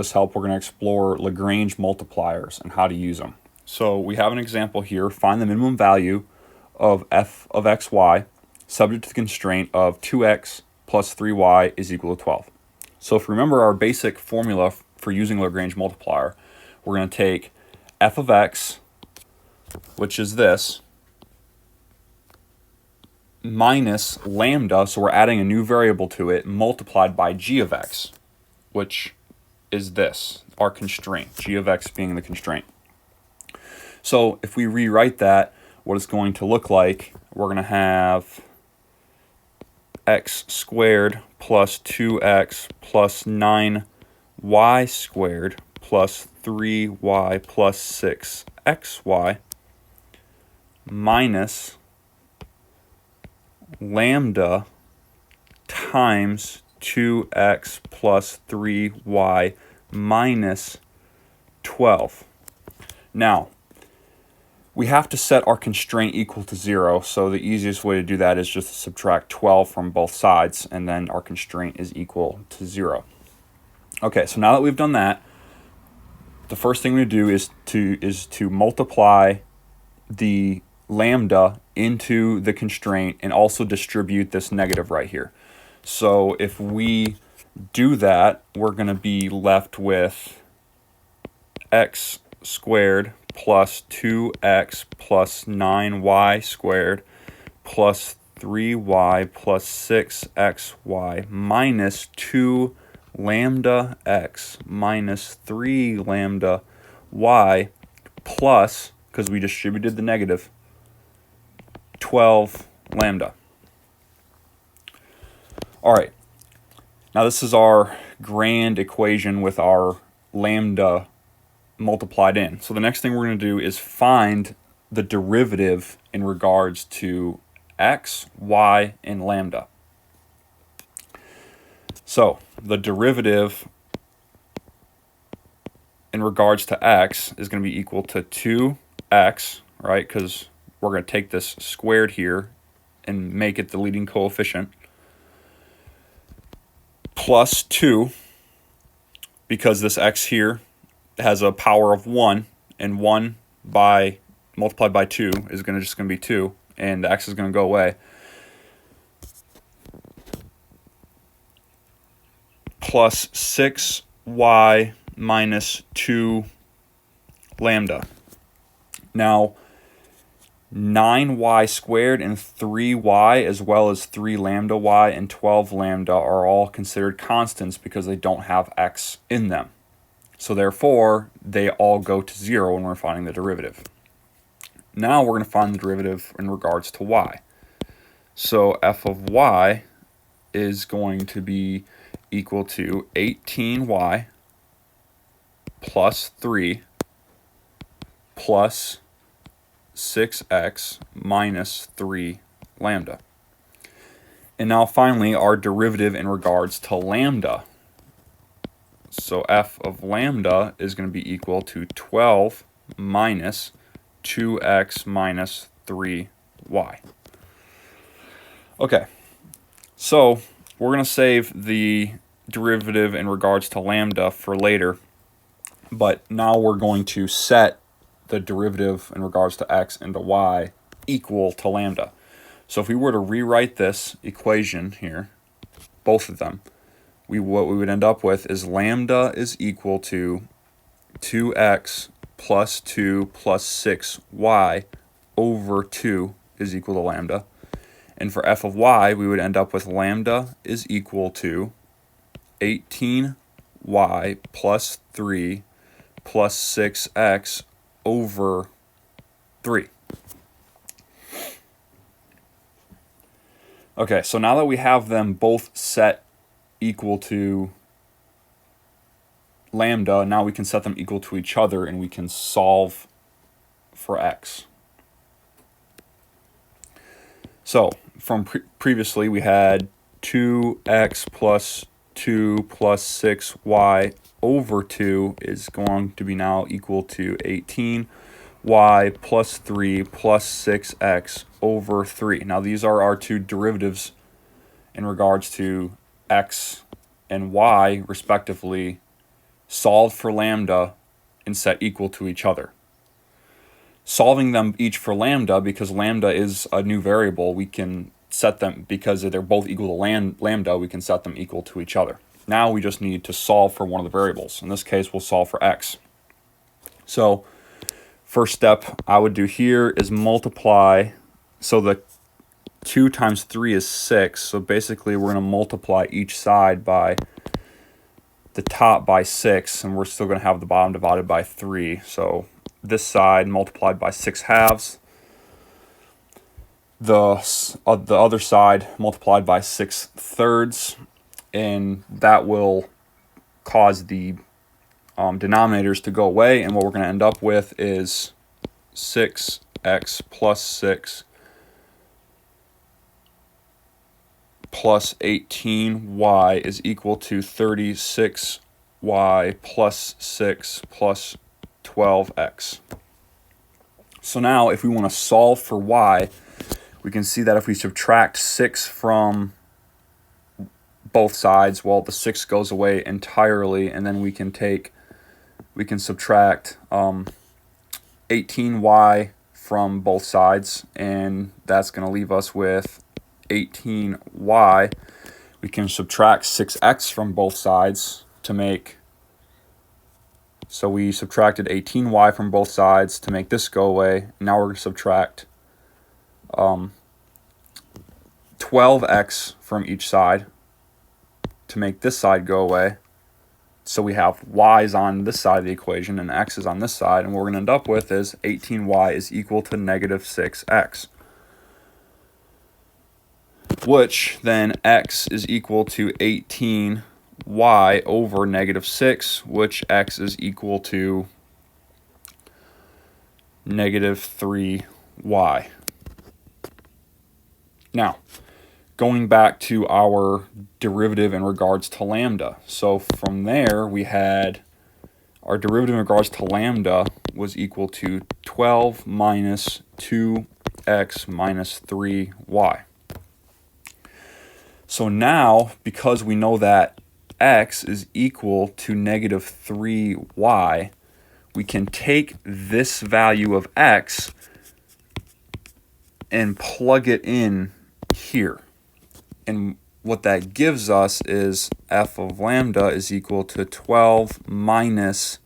this help, we're going to explore Lagrange multipliers and how to use them. So we have an example here. Find the minimum value of f of xy subject to the constraint of 2x plus 3y is equal to 12. So if you remember our basic formula for using Lagrange multiplier, we're going to take f of x, which is this, minus lambda, so we're adding a new variable to it, multiplied by g of x, which is this, our constraint, g of x being the constraint. So if we rewrite that, what it's going to look like, we're going to have x squared plus 2x plus 9y squared plus 3y plus 6xy minus lambda times 2x plus 3y minus 12. Now, we have to set our constraint equal to 0, so the easiest way to do that is just to subtract 12 from both sides, and then our constraint is equal to 0. Okay, so now that we've done that, the first thing we do is to multiply the lambda into the constraint and also distribute this negative right here. So if we do that, we're going to be left with x squared plus 2x plus 9y squared plus 3y plus 6xy minus 2 lambda x minus 3 lambda y plus, because we distributed the negative, 12 lambda. All right, now this is our grand equation with our lambda multiplied in. So the next thing we're going to do is find the derivative in regards to x, y, and lambda. So the derivative in regards to x is going to be equal to 2x, right? Because we're going to take this squared here and make it the leading coefficient, plus 2, because this x here has a power of 1, and 1 by multiplied by 2 is just going to be 2, and the x is going to go away, plus 6y minus 2 lambda. Now, 9y squared and 3y, as well as 3 lambda y and 12 lambda, are all considered constants because they don't have x in them. So therefore, they all go to 0 when we're finding the derivative. Now we're going to find the derivative in regards to y. So f of y is going to be equal to 18y plus 3 plus 6x minus 3 lambda. And now finally, our derivative in regards to lambda. So f of lambda is going to be equal to 12 minus 2x minus 3y. Okay, so we're going to save the derivative in regards to lambda for later, but now we're going to set the derivative in regards to x and to y equal to lambda. So if we were to rewrite this equation here, both of them, what we would end up with is lambda is equal to 2x plus 2 plus 6y over 2 is equal to lambda. And for f of y, we would end up with lambda is equal to 18y plus 3 plus 6x over 3. Okay, so now that we have them both set equal to lambda, now we can set them equal to each other and we can solve for x. So from previously we had 2x plus 2 plus 6y over 2 is going to be now equal to 18y plus 3 plus 6x over 3. Now these are our two derivatives in regards to x and y respectively solve for lambda, and set equal to each other. Solving them each for lambda, because lambda is a new variable, we can set them, because they're both equal to lambda, we can set them equal to each other. Now we just need to solve for one of the variables. In this case, we'll solve for x. So first step I would do here is multiply. So the 2 times 3 is 6. So basically we're going to multiply each side by the top by 6, and we're still going to have the bottom divided by 3. So this side multiplied by 6 halves. The other side multiplied by 6 thirds, and that will cause the denominators to go away, and what we're going to end up with is 6x plus 6 plus 18y is equal to 36y plus 6 plus 12x. So now if we want to solve for y, we can see that if we subtract 6 from both sides, well, the 6 goes away entirely, and then we can subtract 18y from both sides, and that's going to leave us with 18y. We can subtract 6x from both sides to make, so we subtracted 18y from both sides to make this go away. Now we're going to subtract 12x from each side to make this side go away. So we have y's on this side of the equation and x is on this side, and what we're going to end up with is 18y is equal to negative 6x, which then x is equal to 18y over negative 6, which x is equal to negative 3y. Now, going back to our derivative in regards to lambda. So from there, we had our derivative in regards to lambda was equal to 12 minus 2x minus 3y. So now, because we know that x is equal to negative 3y, we can take this value of x and plug it in here. And what that gives us is f of lambda is equal to 12 minus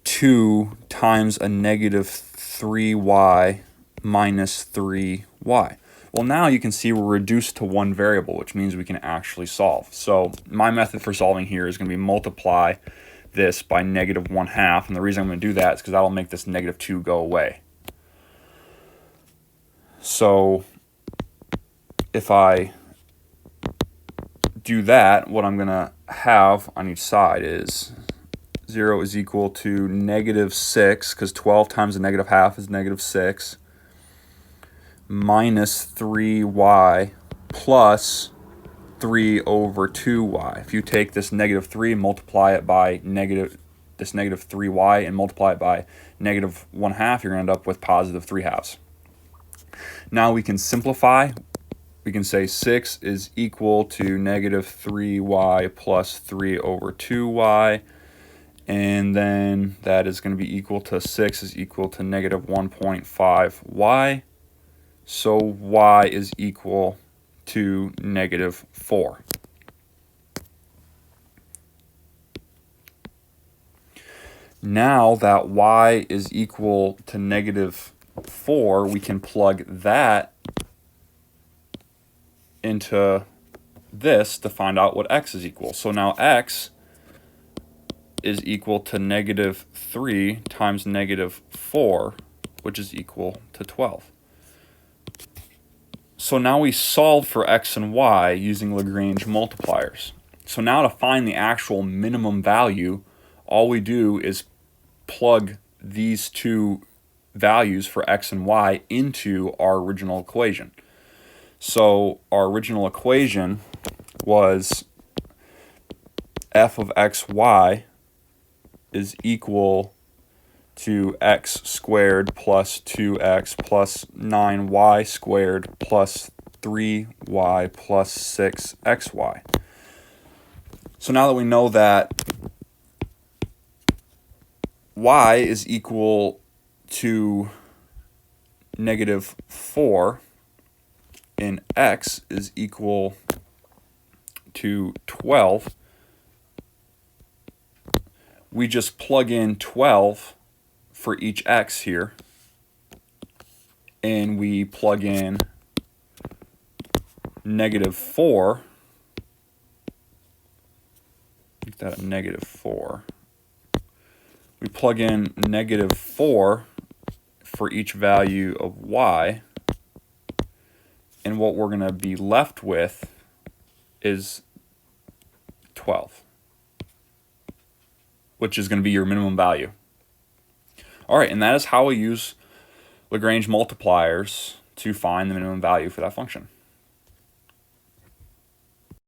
2 times a negative 3y minus 3y. Well, now you can see we're reduced to one variable, which means we can actually solve. So my method for solving here is going to be multiply this by negative 1/2. And the reason I'm going to do that is because that'll make this negative 2 go away. So if I do that, what I'm going to have on each side is 0 is equal to negative 6, because 12 times a negative half is negative 6, minus 3y plus 3 over 2y. If you take this negative 3 and multiply it by this negative 3y and multiply it by negative 1/2, you're going to end up with positive 3/2. Now we can simplify. We can say 6 is equal to negative 3y plus 3 over 2y, and then that is going to be equal to 6 is equal to negative 1.5y, so y is equal to negative 4. Now that y is equal to negative 4, we can plug that into this to find out what x is equal. So now x is equal to negative 3 times negative 4, which is equal to 12. So now we solve for x and y using Lagrange multipliers. So now to find the actual minimum value, all we do is plug these two values for x and y into our original equation. So our original equation was f of xy is equal to x squared plus 2x plus 9y squared plus 3y plus 6xy. So now that we know that y is equal to -4 and x is equal to 12, we just plug in 12 for each x here, and we plug in -4, make that a -4. We plug in -4 for each value of y, and what we're going to be left with is 12, which is going to be your minimum value. All right, and that is how we use Lagrange multipliers to find the minimum value for that function.